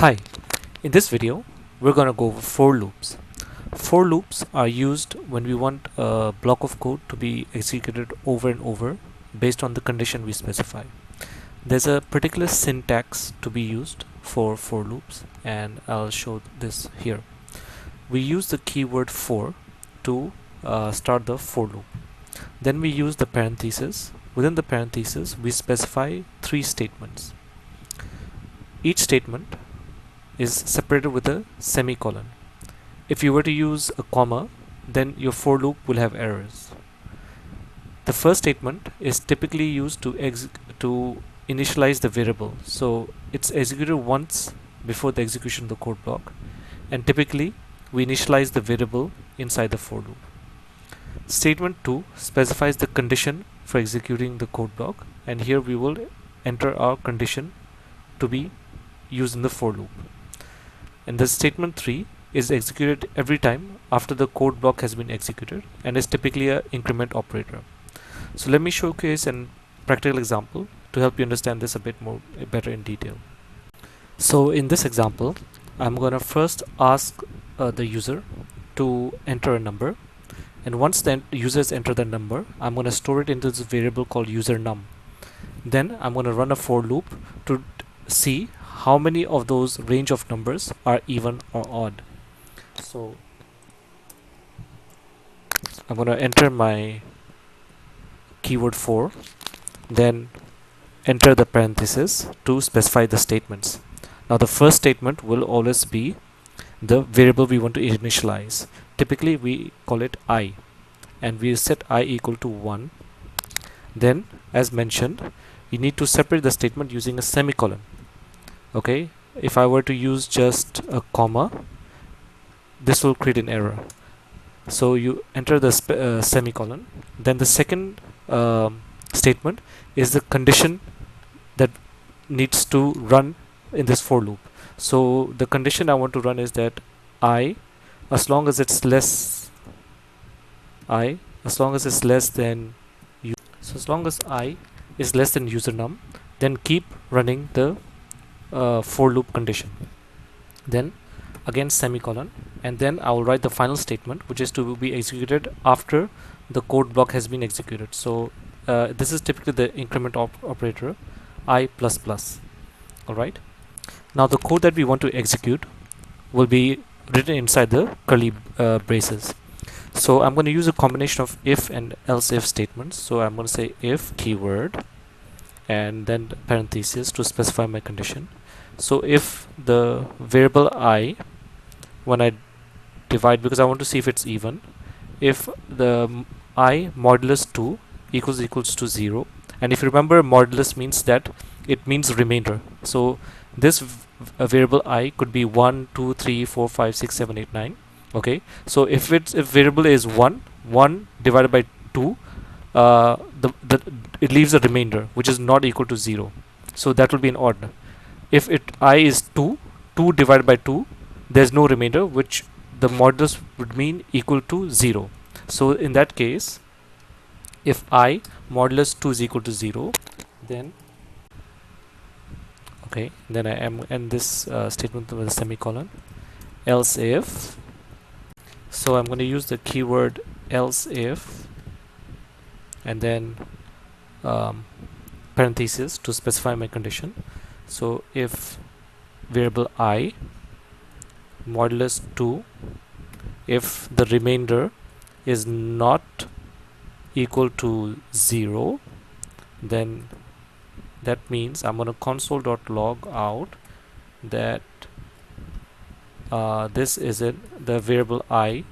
Hi, in this video we're going to go over for loops. For loops are used when we want a block of code to be executed over and over based on the condition we specify. There's a particular syntax to be used for loops, and I'll show this here. We use the keyword for to start the for loop. Then we use the parenthesis. Within the parenthesis we specify three statements. Each statement is separated with a semicolon. If you were to use a comma, then your for loop will have errors. The first statement is typically used to initialize the variable, so it's executed once before the execution of the code block, and typically we initialize the variable inside the for loop. Statement 2 specifies the condition for executing the code block, and here we will enter our condition to be used in the for loop. And the statement 3 is executed every time after the code block has been executed and is typically an increment operator. So let me showcase a practical example to help you understand this a bit better in detail. So in this example, I'm going to first ask the user to enter a number, and once the users enter the number, I'm going to store it into this variable called user num. Then I'm going to run a for loop to see how many of those range of numbers are even or odd. So I'm going to enter my keyword for, then enter the parenthesis to specify the statements. Now the first statement will always be the variable we want to initialize. Typically we call it I, and we set I equal to 1. Then, as mentioned, you need to separate the statement using a semicolon. Okay, if I were to use just a comma, this will create an error. So you enter the semicolon. Then the second statement is the condition that needs to run in this for loop. So the condition I want to run is that I, as long as it's less than as long as I is less than user num, then keep running the for loop condition. Then again semicolon, and then I will write the final statement, which is to be executed after the code block has been executed. So this is typically the increment operator I++. Alright, now the code that we want to execute will be written inside the curly braces. So I'm going to use a combination of if and else if statements. So I'm going to say if keyword and then parenthesis to specify my condition. So if the variable I, when I divide, because I want to see if it's even, if the I modulus 2 equals to 0, and if you remember, modulus means that it means remainder. So this variable I could be 1, 2, 3, 4, 5, 6, 7, 8, 9. Okay, so if variable is 1 divided by 2, it leaves a remainder which is not equal to 0, so that will be an odd. If I is 2 divided by 2, there's no remainder, which the modulus would mean equal to 0. So in that case, if I modulus 2 is equal to 0, then okay, then I am end this statement with a semicolon. Else if, so I'm going to use the keyword else if, and then parenthesis to specify my condition. So if variable I modulus 2, if the remainder is not equal to 0, then that means I'm going to console.log out that this is the variable I,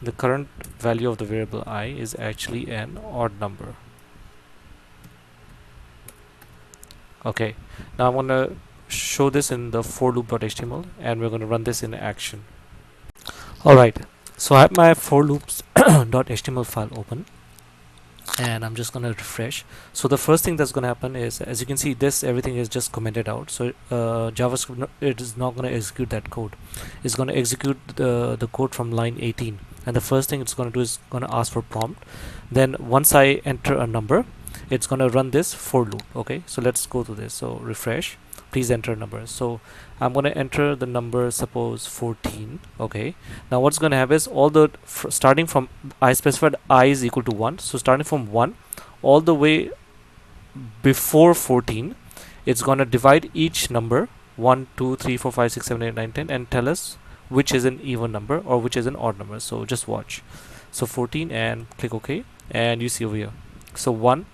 the current value of the variable I is actually an odd number. Okay, now I'm going to show this in the for loop.html, and we're going to run this in action. Alright, so I have my for loops.html file open, and I'm just going to refresh. So the first thing that's going to happen is, as you can see, everything is just commented out. So JavaScript, it is not going to execute that code. It's going to execute the code from line 18, and the first thing it's going to do is going to ask for prompt. Then once I enter a number, it's going to run this for loop. Okay, so let's go to this. So refresh. please enter a number. So I'm going to enter the number, suppose 14. Okay, now what's going to happen is all the starting from, I specified I is equal to 1, so starting from 1 all the way before 14, it's going to divide each number 1 2 3 4 5 6 7 8 9 10 and tell us which is an even number or which is an odd number. So just watch. So 14 and click OK, and you see over here, so 1,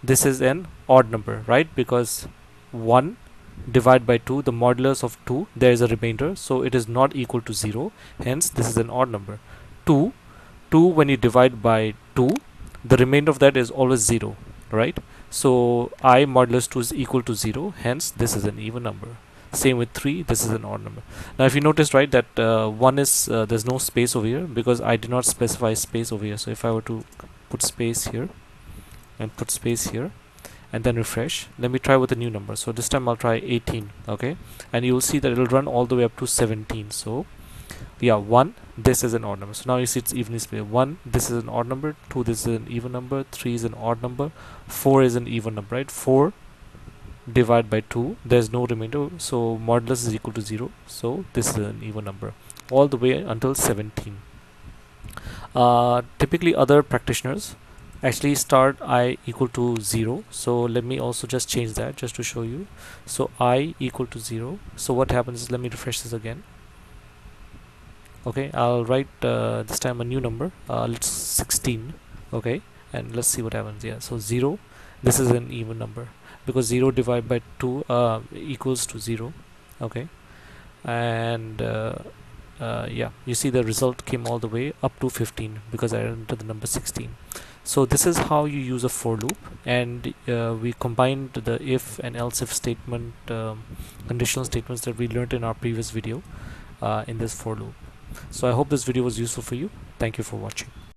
this is an odd number, right? Because 1 divided by 2, the modulus of 2, there is a remainder, so it is not equal to 0, hence this is an odd number. 2, when you divide by 2, the remainder of that is always 0, right? So I modulus 2 is equal to 0, hence this is an even number. Same with 3, this is an odd number. Now if you noticed, right, that 1 is there's no space over here because I did not specify space over here. So if I were to put space here and put space here and then refresh, let me try with a new number. So this time I'll try 18. Okay, and you will see that it will run all the way up to 17. So yeah, 1, this is an odd number. So now you see it's evenly spaced. 1, this is an odd number. 2, this is an even number. 3 is an odd number. 4 is an even number, right? 4 divided by 2, there's no remainder, so modulus is equal to 0, so this is an even number all the way until 17. Typically other practitioners actually start I equal to 0, so let me also just change that just to show you. So I equal to 0, so what happens is, let me refresh this again. Okay, I'll write this time a new number, let's 16. Okay, and let's see what happens. Yeah, so 0, this is an even number because 0 divided by 2 equals to 0. Okay, and yeah, you see the result came all the way up to 15 because I entered the number 16. So this is how you use a for loop, and we combined the if and else if statement, conditional statements that we learned in our previous video in this for loop. So I hope this video was useful for you. Thank you for watching.